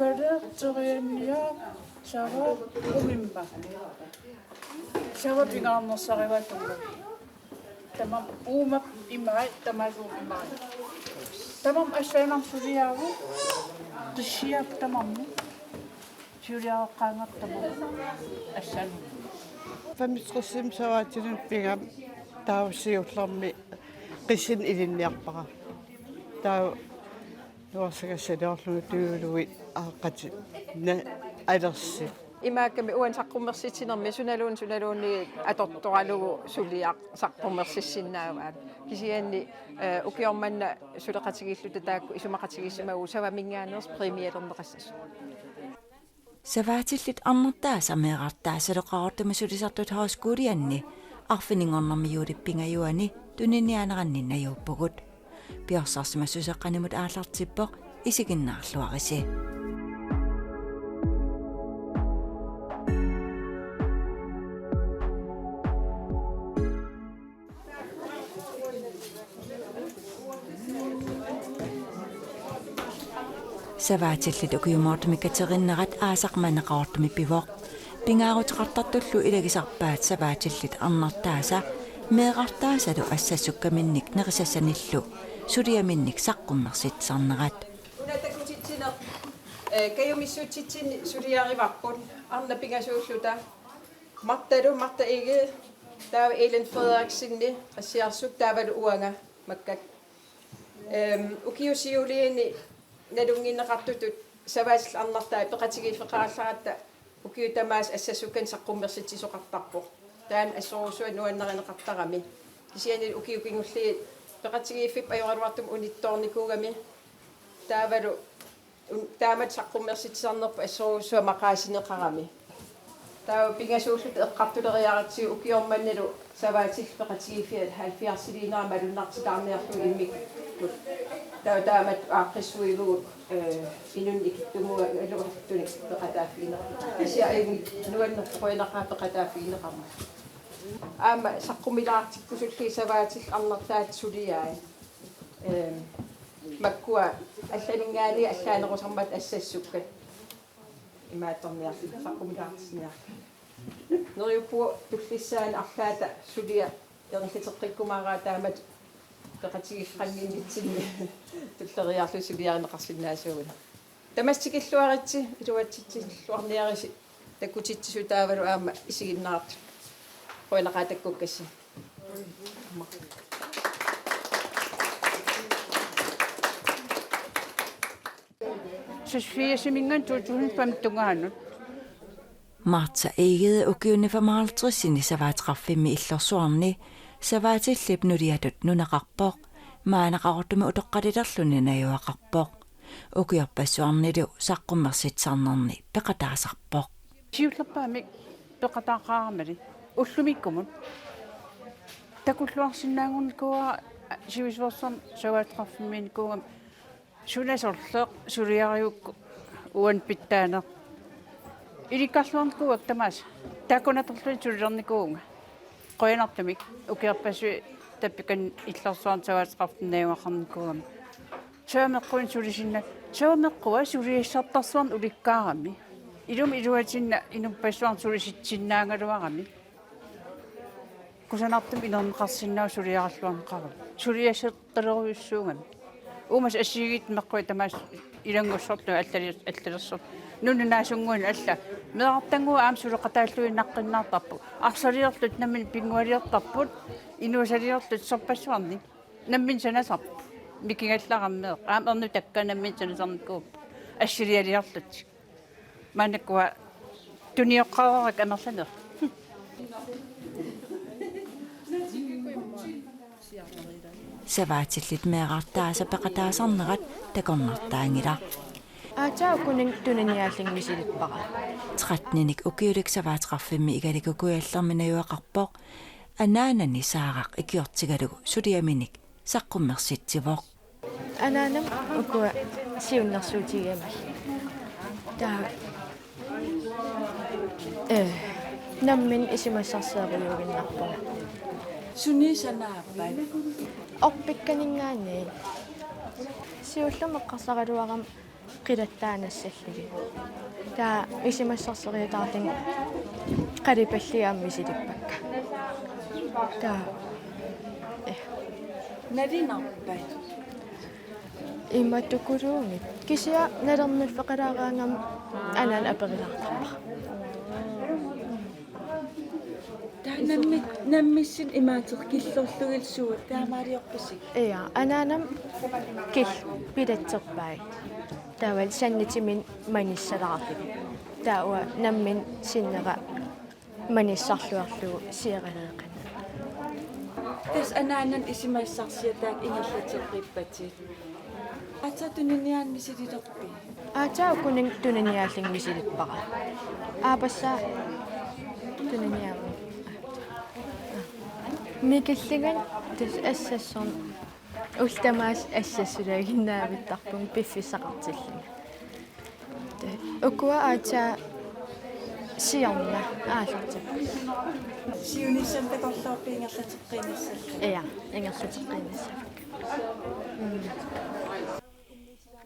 укалеэртурианниа сава умимма сава пингаарнерсариватунга тамам уумап имаи тамалуу имаи тамам ассаанарсулиаагу qissиап тамамму сулиааққаангат тамам ассаан фамисқуссим саваатилун пигам таавсиуллерми qissin илинниарпара таа нуарсагассалеорлугу туйулуи ааққати на алерси имаакками уансаққуммерситсинерми суналуунни аторторалугу сулиақ саққуммерсиссиннааваат кисианни укиорманна сулеқатигииллута таакку исумақатигиссимагу савамингааnerс премиалернеқассас саваатиллит арнертааса меэқартаасалеқарортами сулисартут хаускуулианни арфинингорнэрми юулиппингаюани тунинианераннинна юуппугут пиорсарсима сусеққанимут ааллартиппоқ исигиннаарлуариси саваатиллит укиумоортми катериннерат аасақманеқаортми пивоқ пингаарутеқартартуллу илагисарпаат саваатиллит арнартааса меэқартаасалу ассассуккаминник нерисассаниллу сулиаминник саққуммерситсарнерат унатакутитсинер каюмиссуутситсини сулиариварпут арна пингасууллута марта иге таа Elin Frederiksenни ассиарсук таавалу уанга маккак укиусиулиини налунгиннеқартутут саваасл арнартаа пеқатигиифеқаалларатта укиутамаас ассасуккан саққуммерситсисоқартарпоқ таан ассорусуа нуаннеринеқартарами кисиани укиукингулли пеқатигииффип ajorluartum унитторникуугами таавалу таамат саққуммерситсарнерпа ассорусуа мақаасинеқарами таа пингасууллут эққартулериаратси укиорманналу саваатил пеқатигииффиат 70-силинаа малуннартитаарниарлу иммик таамат ааққиссуилугут инун икиттумуа алуартуник пеқатааффиинер асиаими нуаннерпоинақаа пеқатааффиинеқарма аама саққумилаартиккусулли саваатил арнертаат сулиаа маккуа алланингаани аллаанерусармат ассассуккат имаатторниарли саққумилаартисниар нериуппу туллиссаан арлаата сулиа ернлитеққиккумаараа таамат пеқатигиффанниннитсинни туллериарлу сулиарнеқарсиннаасууна тамастикиллуаритси илуатситсиллуарниариси таккутитсису таавалу аама исигиннаарту поинақаа таккуккасси сусфиасиминган 2015 Marta egede ukiuni 55 savaatqarfimmi illersuarni savaatillip nuliatut nunaqarpoq maanaqarutumi utoqqalilerluni najuaqarpoq ukiorpassuarnilu saqqummersitsarnerni peqataasarpoq сиуллерпаамик пеқатаақаарамали уллумиккумут такуллуарсинаагунникуа сивисворсам саваатқарфимминикугам сунасорлеқ сулиариукку уан питтаанеқ иликкарлуарникуак тамаас таакунаторлуи суллерникуунга qoyanartumik ukiarpasui tappikan illersuarn savaatqartinnajuaqarnikugam saameqquin sulisinna saameqqua suliassartarsuarn ulikkaarami ilum iluatinna inuppassuarn sulisitsinnaangaluarami kusanartum inerneqarsinnaa suliaralluarneqaram suliasseqqaleruissuungami uumas assiigit meqqui tamaas ilangussorlu allalerssor нунунаассунгуун алла меартангуа аам сулеқатааллуиннаққиннаартарпу арсалиерлут наммин пингуалиертарпут инуусалиерлут сорпассуарни наммин санасарпу микигаллараммеэ аам ерну такка наммин санасарникууп ассилиалиерлут манаккуа туниоққарарак амерланер саваатиллит меэқартааса пеқатаасарнерат такорнартаангила аатаакунин тунаниааллингмисилиппара тратниник укиулик саваатеқарфимми игаликукуяллерми наюақарпоқ анаанани саарақ икиортигалугу сулиаминик саққуммерситсивоқ анаанам укуа сиуннэрсуутигиамал таа наммин исимассарсеэриугиннарпуга сунисанааппай орпикканингаани сиуллумеққарсаралуарам qilattaanassalligi taa isimassarсериутаарлин qalipalliaammi silippakka taa Nalinarpai. имматтуккулуунгит кися налернулфеқалаараангам анаан аперилартарпа Nammissin imaater killorlugilsuut taamaaliorpasik. иа анаанам кил пилатсерпай таавал саннитимин маниссалаарлугу таауа наммин синнера маниссарлуарлугу сиералеэқана Tas anaanan isimaissarsiataak ingerlaterrippatit. Atatunian misilitorpi. аатаа кунин тунаниааллин мисилиппара аапассаа тунаниааву микиллиган тус ассассорн ултамаас ассассулагиннаавиттарпун пиффисақартиллин укуа аатаа сиорна ааллартип Siunissan takorlorpi ingerlaterqinassal. иа ингерлутеққинассавак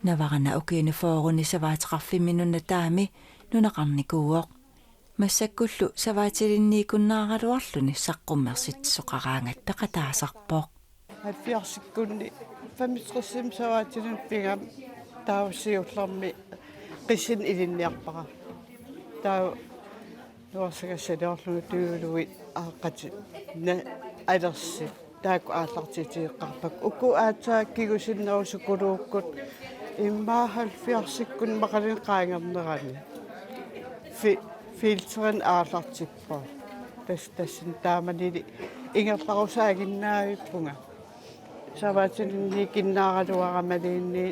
Navarana ukiini fooruni savaateqarfimminunna taami nunaqarnikuuoq массаккуллу саваатилинниикуннаагалуарлүни саққуммерситсоқараангат пеқатаасарпоқ 70-секунди 65 саваатилун пигам таавсиуллерми қисин илинниарпара таа нуарсагасалеорлугу туйулуи ааққати на алерси тааку ааллартитиеққарпак уку аатаа кигусиннерусукулууккут иммаа 70-секунд мақалин qaangernerani filteren ааллартиппаа тассын тааманили ингерларусаагиннаавиппунга саваатилинни киннааралуарамалиинни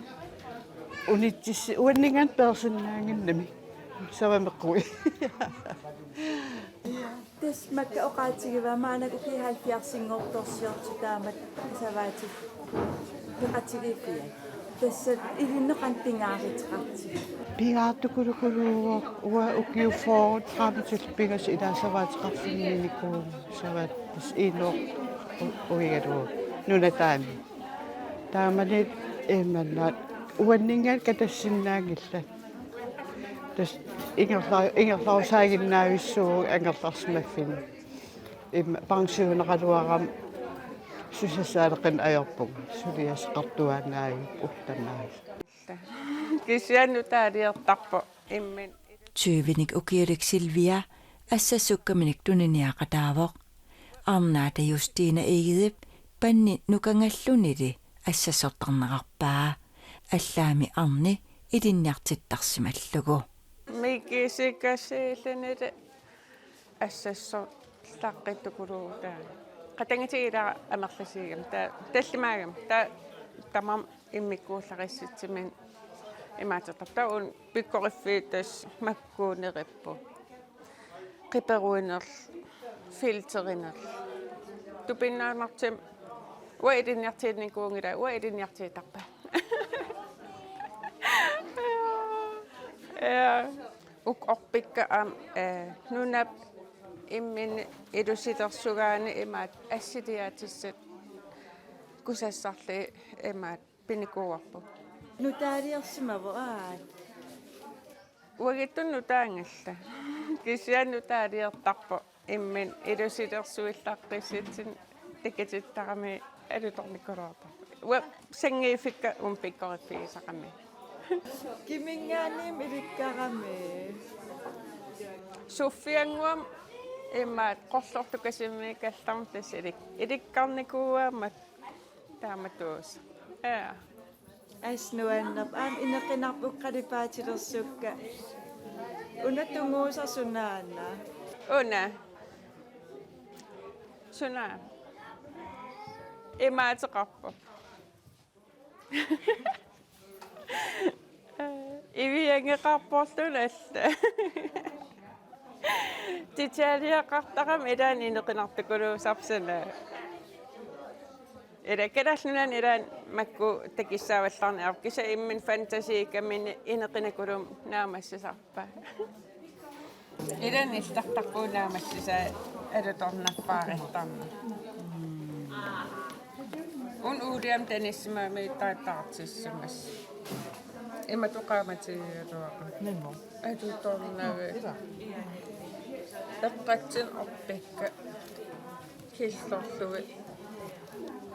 унитсисси уаннинган персонаагиннами савамеққуи Tas makka oqaatigiva maana uki 70-singortorsiortu taamat savaatik peqatigifia. Tas ilinneqantingaaritqarti. пигаатукулукулууа уа укиуфоо трааматил пигас илаасаваатеқарфинниникуу саваат тас иилоо уигалуу нунатаами таамалит эмманнаат уаннингаат катассиннаагилла тас ингерларусаагиннаависсуу ангерларсимаффин имма пансионеқалуарам сусасаалеқин аёрпуг сулиасеқартуаанаави уттамаа Kisiannu taariartarpo immin. Tyyvinik ukiulik Silvia assassukkaminik tuniniaqataavoq arnaata Justiina Igidip panni nukangallunili assassortarnerarpaa аллаами арни илинниартиттарсималлугу Mikisikkasiillanile assassor taqqittukuluutaa. Qatangitiila amerlasiigam tallimaagam tamam immikkuullarissitsimin имаатертартаун пиккориффиитас маккуунериппу қиперуинер филтеринер тупиннаамартим уаидинниартиинникуунгила уаидинниартиитарпа ук орпикка ам нунап иммин илуситерсугаани имаат ассилиаатиссат кусассарли имаат пиникууарпу Nutaaliarsimavo aat. Uagittunnu taangalla. Kisiannu taaliartarpo immin ilusitersuillaqqissitsin tikitittaqami alutornikulaarpa. Ua sangiifikka pikkorifiisaqami. Kimingaanim ilikkarami. Suffianguam immaat qorlortukasimmi kallarm tasilik. Ilikkarnikuuammat taamatuus. Asnuannap ineqinarpuk qalipaatilersukka. Unatunguusarsunaana. Una. Suna. Imaateqarpo. Iviangeqarporlunalla. Titaliaqartaqam ilaan ineqinartukuluusarpsana. Ila kadallunan ilaan makku takissaavallarni arpkisa immin fantasiikamin ineqinakulum naamassisarpa. Ilaan illartarpuu naamassisa alutornarpaarittarma. Un uliam tanissimami taattartissumas. Ima tuqaamatigiluaqa. Nimo. Atutornawe. Taqqatsin orpikka. Killorluvi.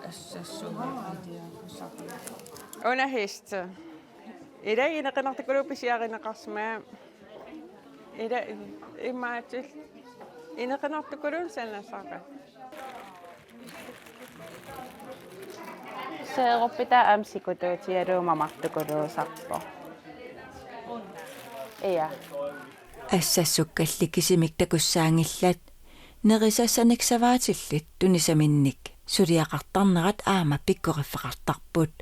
Assassuga. Una hist. Ida ineqinartikuluppisiarinaqarsmaa. Ida imaatil ineqinartikulun sannasaqa. Seeruppita amsikutuutialuumamartukuluusarpo. Iya. Ассассуккалликисимик такуссаангилlat нерисассаниксаваатилlit тунисаминник сулиақартарнерат аама пиккориффеқартарпут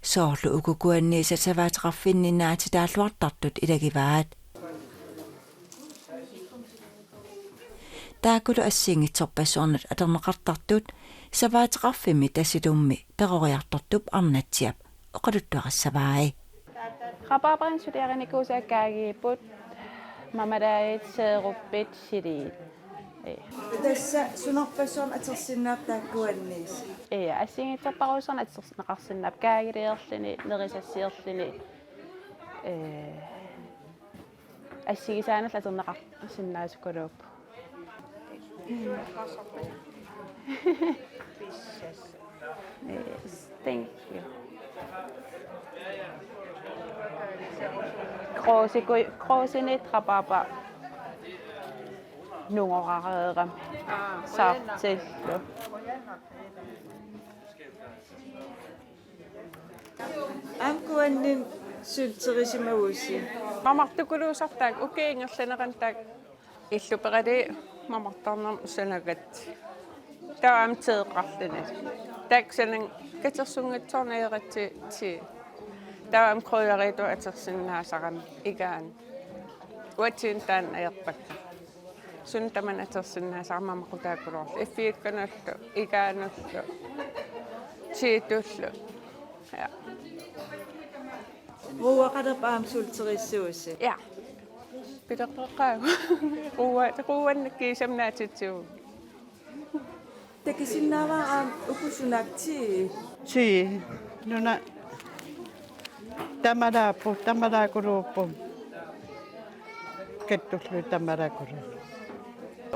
соорлу укукуанниисасаваатеқарфинниннаати тааллуартартут илагиваат таакулу ассингитсорпассуорнат атернеқартартут саваатеқарфимми тасилумми перориартортуп арнатсиап оқалуттуарассавааи Qapaparin suliarinikuusaakkaagiput mamadaait seeruppit siliit. Tässä sunarpassuun atersinnaap taakkuanniis. Iya, assingitsorparuusorna aterneqarsinnaap kaagilierlini nerisassiерlini assigisaanal aterneqarsinnaasukuluup. Yes, thank you. Kroosinit rapapa nungorareeram saartillu. Amkuannin sulterisimauussi. Mamartukuluusartaak ukiingerlanerantaak illuperali mamartarnam sanagat. Taam teeqarlinat. Taaksanan katersunngitsorneeratti ti. Taam krøyeritu atersinnaasaqam igaan. Uatsin taan ajerpakka. Suntaman atersinnaasaqam maqutaakulorlu. Iffiikkanallu igaanullu. Tiitullu. Ja. Ruuaqarpaam sulterissuussi. Ja. Pideqeqqaa. Ruuannakkiisamnaatitsiu. Takisinnaavaaqaam ukusunakti. Si, nuna tamalaakuluuppu. Kettullu tamalaakulu.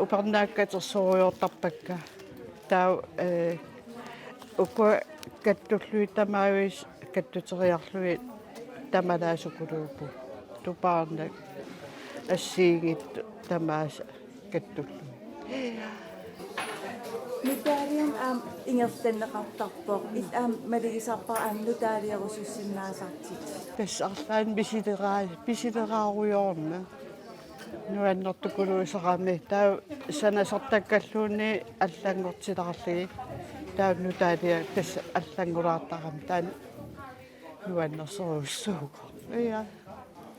Uparnaakkatersuuriortarpakka. Tau ukua kettullu tamauis kettuteriarlui tamalaasukuluuppu. Tupaarnak assiigit tamaas kettullu. Nutaarian ingertanneqartarpoq it maligisarpara nutaariarusussinnaasartit. Tassarlaan pisileraarujorna. Nuannertukuluisaqami tau sanasartakkalluuni allangortilarligi tau nutaalia tass allangulaartarami taan nuannersoruussuuqa. Ia.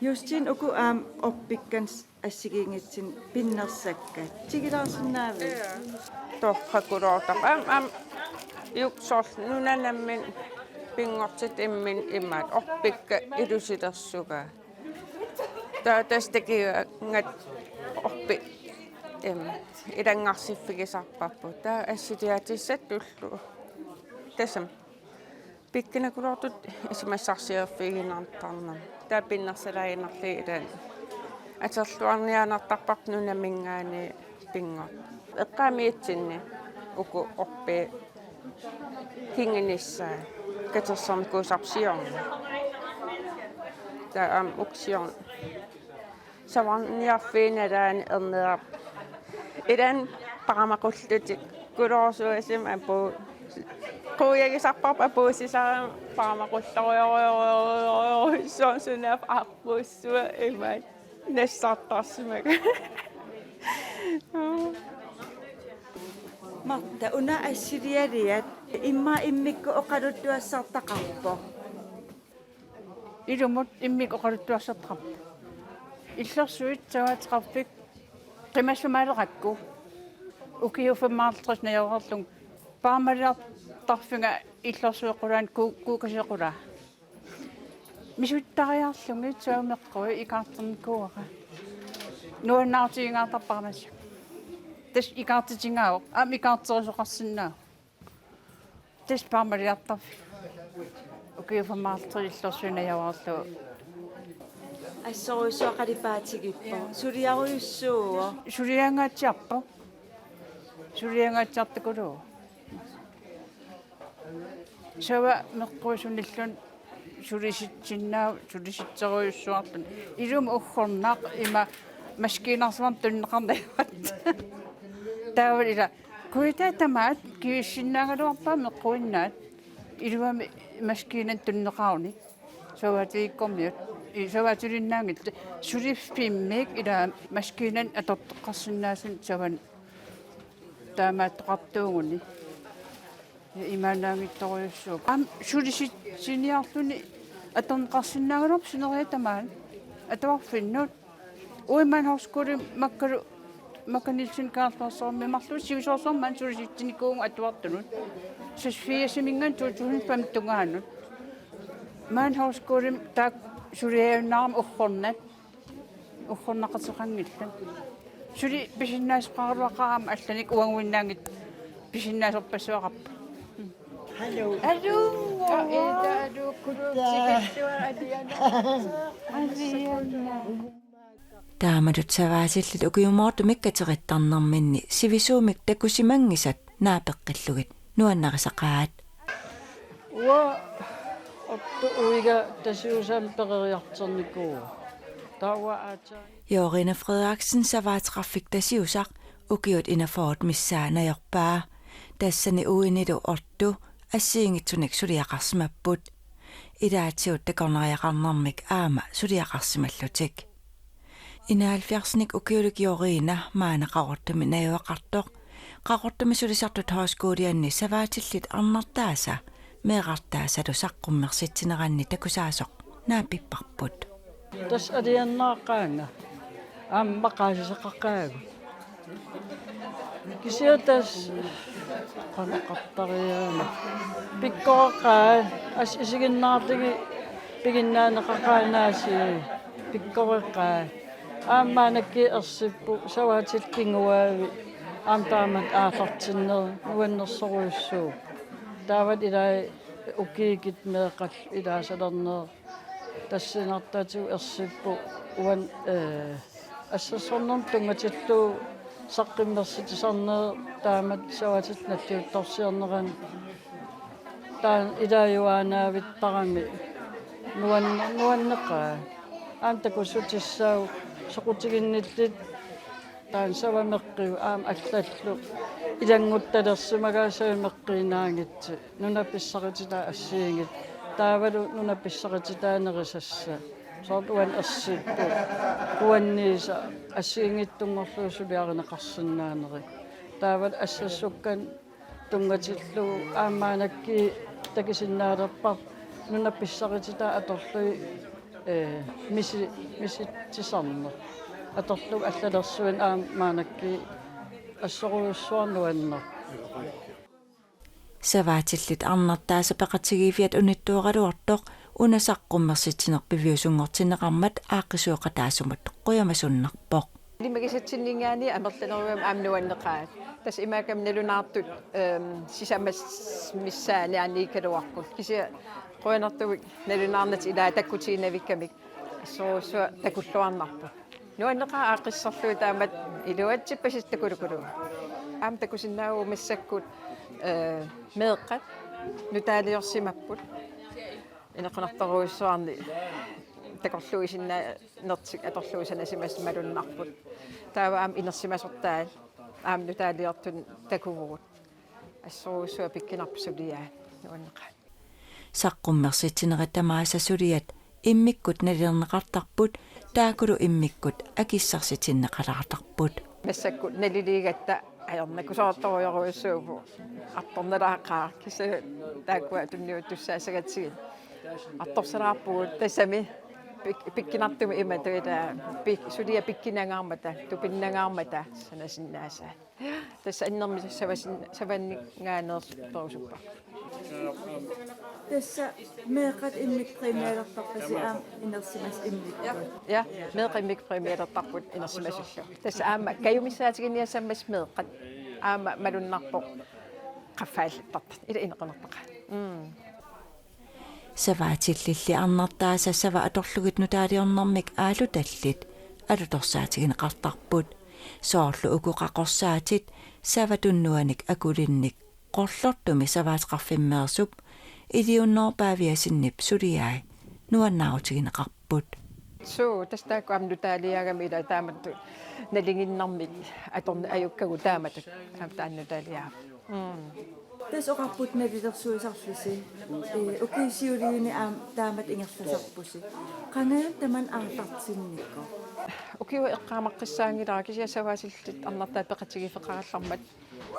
Justin uku oppikkans assigiingitsin pinnersakka. Tigilaarsinnaavi. Torqakuloortaq yuksor nunanammin pingortit immin immaat orpikka ilusilersuga. Tastakigat orpi ilangarsiffigисarparpu taa assitiatissat tullu tasam pikkinakuloortut isimassarsiерфигинартарнам taa pinnersalainarli ilan aterluarnianartarpaq nunamingaani pingor eqqaamiitsinni uku orpi hinginissa katersornikuusarsiorna taa uksiorn savarniarfiinalaani ernerap ilan paramaqulluti kulorsuasim apu quuyagisarparpa puusisaram paramaqulloruyoruyorior soonsunaap arpuussua imaat nassartarsimaga Matta una assiliariat imma immikku oqaluttuassartaqarpo. Ilumut immik oqaluttuassartaqarpo. Illersuit savaataqarpik qimassumaaleqakku ukiuffammaartris nayorerlung paamaliartarfinga illersuequlaan kuukasiqula. Misuttariarlungi suameqqui ikaarternikkuaqa. Nuannaartigingaartarparmassu. Tas укиуфамаартри иллорсунаяварлу ассоруйсуақалипаатигиппо сулиаруйуссууо сулиангаатиарпа сулиангаатиартакулуу сава меққуисуниллун сулиситсиннаа сулиситсеруйуссуарлун илум уггорнаақ има маскинарсуам туннеқарнават таавалила куитаатамаат киуссиннаагалуарпаа меққуиннаат илуами маскинан туннеқарни саватииккормиут саватилиннаангит сулиффиммик ила маскинан атортеққарсиннаасун саван таамааттоқартуугуни имаанаангитторюссуу сулиситсиниарлуни аторнеқарсиннаагалуарп синериатамаан атуарфиннут уиман хоскули маккалу маканилсин каалфарсоорми марлу сивисоорсоорман сулиситсиникуунг атуартунут сисфиасиминган туутунпам тунгаанут ман хоскули так сулиауннаарм уггорнат уггорнақатеқангиллан сули писиннаасеқарулақарам алланик уангуиннаангит писиннаасерпассуақарпа таамадут саваасиллут укиумоорту миккатериттарнэрминни сивисуумик такусимангисат наапеққиллугит нуаннарисақаат уа отту уига тасиусаам перериартерникуу тауа аата Jorina Frederiksen savaatraffik tasiusaq ukiut inafoot missaanayorpaa tassani uinitu ortu assiingitsunik suliaqarsimapput ilaatiut takornariaqarnermik aama suliaqarsimallutik inaalfiarsnik ukiulik Jorina maanaqarortumi najuaqartoq qaqortumi sulisartut hooskuulianni savaatillit arnertaasa meeqartaasalu saqqummersitsineraanni takusaasoq naapipparput tas adiannaaqaanga аммақаасисеқаққаагу кисиутас қанақартариаама пиккоқаа ас исигиннаартиги пигиннаанеқақаанааси пиккореқаа ааммаанакки ерсиппу саваатилкингуаави аамтаамат аалартиннер нуаннерсоруйуссуу таават илаа укиикит меэқал илаасалернер тассинартаатигу ерсиппу уан ассассорнерм тунгатиллуу саққиммерситисарнер таамат саватит наллиутторсиарнеран таан илааюаанаавиттарами нуаннеқаа аантакуссутиссаау соқутигинниллит таан савамеққиу аам аллаллу илангутталерсимагаасавимеққинаангитси нунаписсаритила ассиингит таавалу нунаписсаритилаанерисасса сортуан ассиппу уанниса ассиингиттунгорлуусулиаринеқарсинаанери таавал ассассуккан тунгатиллу аамаанакки такисиннаалерпар нунапписсаритита аторлуи миситсисарнер аторлу аллалерсуин аамаанакки ассоруйуссуарнуаннер саваатиллит арнартааса пеқатигиифиат униттуоқалуартоқ унасаққуммерситсинерпивиусунгортинеқармат ааққисуоқатаасумат қуямасуннарпоқ лимагисатсиннингаани амерланеруам аамнуаннеқаат тас имаакам налунаартут сисамас миссаани аникалуарпут кися қуянартугик налунаарнат илаа таккутиинавиккамик ассоруссуа такуллуарнарпу нуаннеқаа ааққиссарлуи таамат илуатсиппасис такулукулу аам такусиннаагу массаккут меэққат нутаалиорсимаппут инеқонарторуиссуарни такорлуисинна нертик аторлуисанасимас малуннарпут таава аам инерсимасортаа аам нутаалиортун такувгут ассоруиссуа пиккинарпсулиаа нуаннеқаа саққуммерситсинератамаасасулиат иммиккут налернеқартарпут таакулу иммиккут акиссарситиннеқалаартарпут массаккут налилигатта аернакусоорторуйоруиссуупу арторнелаақаа киса таакуа тунниуттуссаасагатсигит арторсалаарпугут тассами пиккинартуми има туила сулия пиккинангаармата тупиннангаармата санасиннааса тасса аннерми саваннгаанеерторусуппа тасса меэқат иммик премиалертарпаси аам инерсимас иммиккут я меэқиммик премиалертарпут инерсимасуллу тасса аама каюмиссаатигиниассаммас меэқат аама малуннарпоқ qaffааллиттарпат ила инеқонерпаqa саваатиллилли арнартааса сава аторлугит нутаалиорнэрмик аалу таллит алуторсаатигинеқартарпут соорлу укуқақорсаатит сава туннуаник акулинник qollortumi savaatqarfimmeersup iliunnoorpaaviasinнip suliai nuannaautigineqarput суу тастаакуам нутаалиагами ила тааматту налингиннармик аторна аюккагу тааматут тааннутаалиаа Тас оқарпут налилерсуисарлуси укисиулиини таамат ингерласарпуси qangaat taman aartartinnikko укиу эққаамаққиссаангилара кисиасаваасиллит арнартаа пеқатигифеқараллармат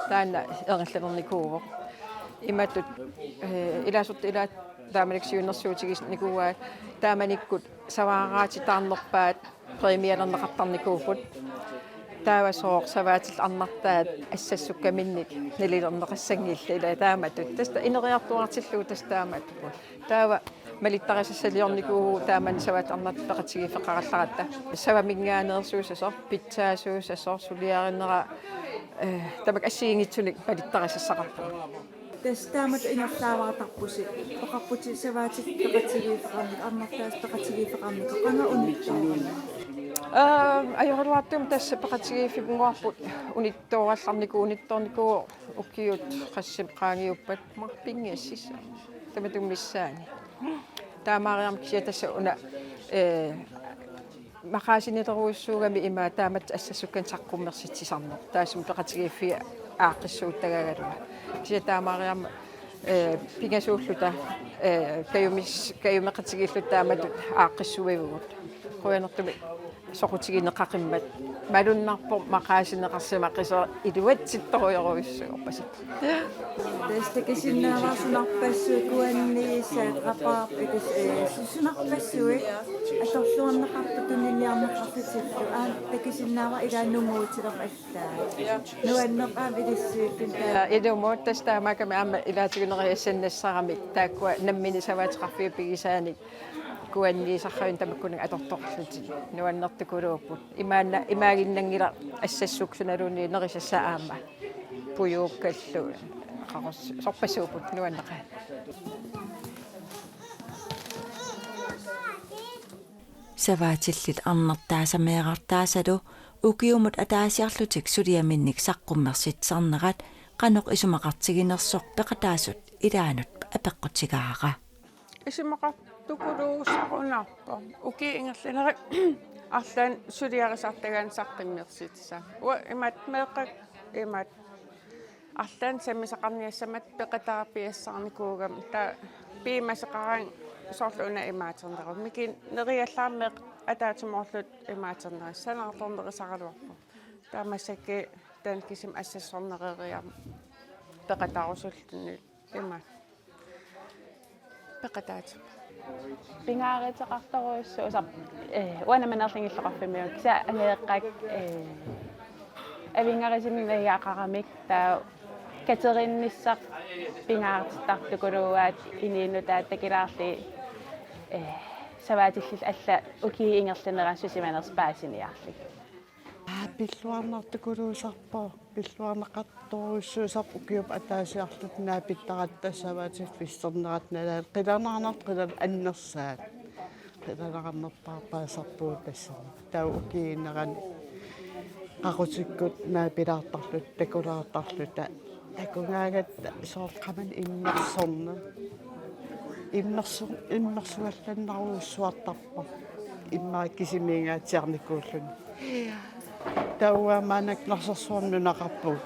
таана ернгалланерникууво иматут илаасурт илаат тааманиксиуннэрсуутигис никууаа тааманиккут саваараатитаарнерпаат премиалернеқартарникууппут таавасоор саваатил арнартаат ассассуккаминник налилернеқассангилла ила тааматут таста инериартуартиллуу тастаамат таава малиттарисассалиорникуу тааман саваат арнат пеқатигифеқаралларатта савамингааneersuusasor питсаасуусасор сулиариннера тамак ассиингитсуник малиттарисассақарпу тастаамат ингерлааваратарпуси оқарпути саваатит пеқатигифеқарник арнартаас пеқатигифеқарник qanga униттаарна ajorluartum tässä paqatigiifipunguarput unittoorallarniku unittorniku ukkiut qassim qaangiuppat marpingiassissa tamatummissaani taamaariam kisia tassa una maqaasinileruissuugami ima taamat assasukkan saqqummersitsisarner taasum paqatigiiffi aaqqissuuttagagalua kisia taamaariam pingasuulluta kayumeqatigillut taamat aaqqissuivugut qoyanertumi soqutigineqaqimmat malunnarpo maqaasineqarsimaqqiso iluatsittoruyoruissuorpasik тастакисиннааваасунарпассуи куанниисаат сусунарпассуи аторлуарнеқарпутунниарнеқарфитиллу такисиннаава илааннумуутилер аллаа нуаннерпаа вилиссуиттун идумуут тастаамаками аама илаатигунериассаннассарамик тааккуа наммини саваатеқарфиупигисааник куанниисархавин тамаккунаг аторторлути нуаннертукулууппут имаанна имаагиннангила ассассуксуналуни нерисасса аама пуюуккаллу қарус сорпассуупут нуаннеқа саваатиллит арнертаасамеэқартаасалу укиумут атаасиарлутик сулиаминник саққуммерситсарнерат қанеқ исумақартигинерсор пеқатаасут илаанут апеққутигаара исумақартукулуусақунарпо уки ингерлинери арлаан сулиарисартагаан саққиммерситса уа имат меэққак имат арлаан саммисақарниассамат пеқатарапиассаарникуугам та пиимасеқаран соорлуна имаатернеру микин нериаллааммеқ атаатумоорлут имаатернерис санаарторнерисаралуарпо таамассакки таан кисим ассассорнерериам пеқатарусуллуни имаат пеқатаат пингааретэқарторуиссу усап уанаманерлингиллоқарфимиу киса амеэққак авингарисимивиаақарамик таа катеринниссақ пингаартартукулууаат инииннутаат такилаарли саваатиллил алла уки ингерлинераассусиманерс паасиниарлик пиллуарнартукулуусарпо пиллуарнеқарторуиссуусар укиуп атаасиарлут наапиттаратассаваатил писсернерат налаал қиларнаарнарт қилал аннерсаат қилалараммерпаарпаасарпуу тассана тау укиинерани қақутиккут наапилаартарлут такулаартарлута такунгаагатта соорқаман иммерсорна иммерсуалланнаруссуартарпа иммаа кисимиингаатиарникууллуни тауа манак нарсерсуарнунақарпу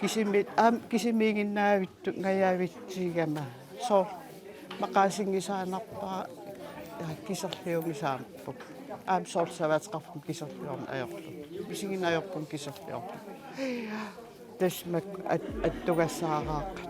кисимиигиннаавитту гаявитсигама соо мақаасингисаанарпаа кисерлиумисаампу сорсаваатеқарпу кисерлиорна аёрлу мисигинаёрпун кисерлиорна тасмак аттугассаарааққа